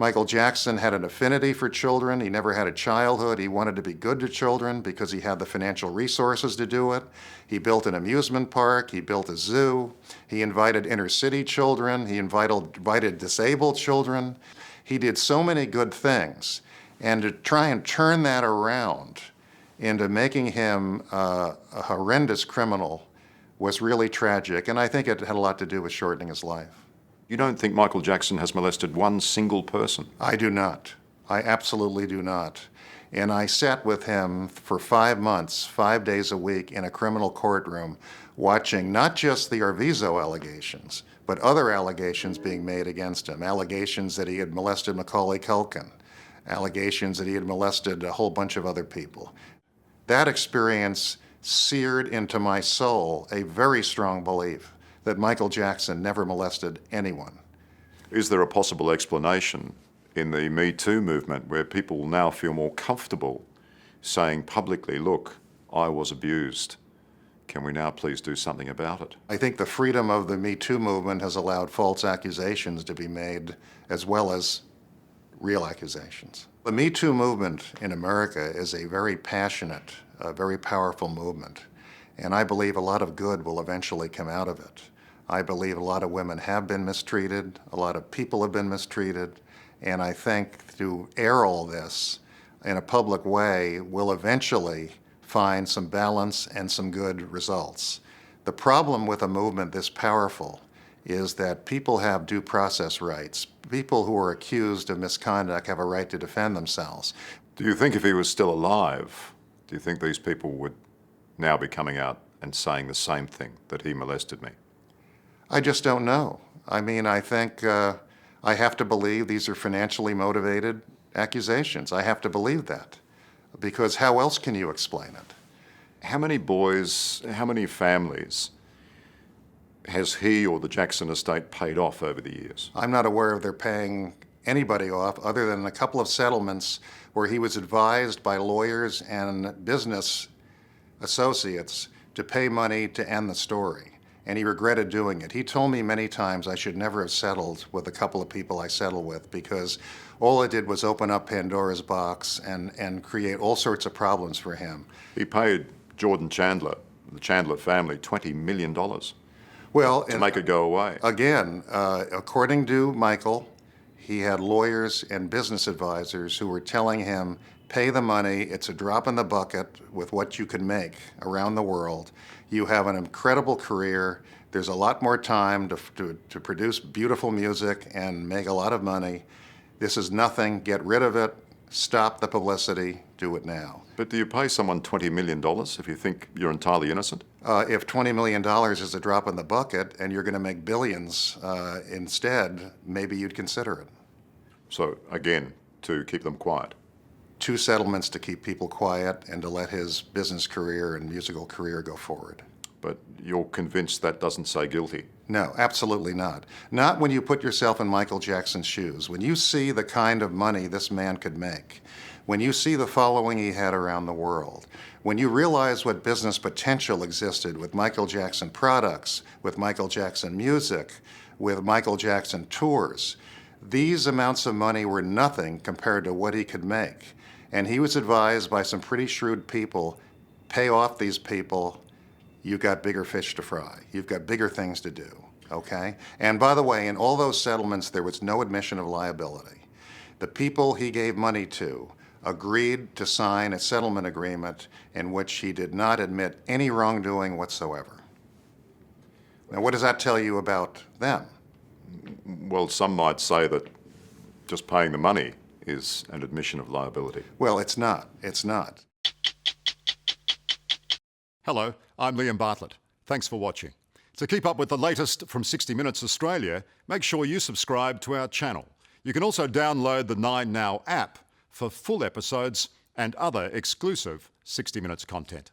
Michael Jackson had an affinity for children. He never had a childhood. He wanted to be good to children because he had the financial resources to do it. He built an amusement park. He built a zoo. He invited inner city children. He invited disabled children. He did so many good things. And to try and turn that around into making him a horrendous criminal was really tragic. And I think it had a lot to do with shortening his life. You don't think Michael Jackson has molested one single person? I do not. I absolutely do not. And I sat with him for 5 months, 5 days a week in a criminal courtroom, watching not just the Arvizo allegations, but other allegations being made against him. Allegations that he had molested Macaulay Culkin, allegations that he had molested a whole bunch of other people. That experience seared into my soul a very strong belief that Michael Jackson never molested anyone. Is there a possible explanation in the Me Too movement where people now feel more comfortable saying publicly, look, I was abused. Can we now please do something about it? I think the freedom of the Me Too movement has allowed false accusations to be made as well as real accusations. The Me Too movement in America is a very passionate, very powerful movement. And I believe a lot of good will eventually come out of it. I believe a lot of women have been mistreated, a lot of people have been mistreated, and I think to air all this in a public way will eventually find some balance and some good results. The problem with a movement this powerful is that people have due process rights. People who are accused of misconduct have a right to defend themselves. Do you think if he was still alive, do you think these people would now be coming out and saying the same thing, that he molested me? I just don't know. I mean, I think I have to believe these are financially motivated accusations. I have to believe that, because how else can you explain it? How many boys, how many families has he or the Jackson estate paid off over the years? I'm not aware of their paying anybody off other than a couple of settlements where he was advised by lawyers and business associates to pay money to end the story. And he regretted doing it. He told me many times I should never have settled with a couple of people I settled with, because all it did was open up Pandora's box and create all sorts of problems for him. He paid Jordan Chandler, the Chandler family, $20 million to make it go away. Again, according to Michael, he had lawyers and business advisors who were telling him, pay the money, it's a drop in the bucket with what you can make around the world. You have an incredible career. There's a lot more time to produce beautiful music and make a lot of money. This is nothing. Get rid of it. Stop the publicity. Do it now. But do you pay someone $20 million if you think you're entirely innocent? If $20 million is a drop in the bucket and you're going to make billions instead, maybe you'd consider it. So, again, to keep them quiet. 2 settlements to keep people quiet and to let his business career and musical career go forward. But you're convinced that doesn't say guilty? No, absolutely not. Not when you put yourself in Michael Jackson's shoes. When you see the kind of money this man could make, when you see the following he had around the world, when you realize what business potential existed with Michael Jackson products, with Michael Jackson music, with Michael Jackson tours, these amounts of money were nothing compared to what he could make. And he was advised by some pretty shrewd people, pay off these people, you've got bigger fish to fry. You've got bigger things to do, okay? And by the way, in all those settlements, there was no admission of liability. The people he gave money to agreed to sign a settlement agreement in which he did not admit any wrongdoing whatsoever. Now, what does that tell you about them? Well, some might say that just paying the money is an admission of liability. Well, it's not. It's not. Hello, I'm Liam Bartlett. Thanks for watching. To keep up with the latest from 60 Minutes Australia, make sure you subscribe to our channel. You can also download the 9Now app for full episodes and other exclusive 60 Minutes content.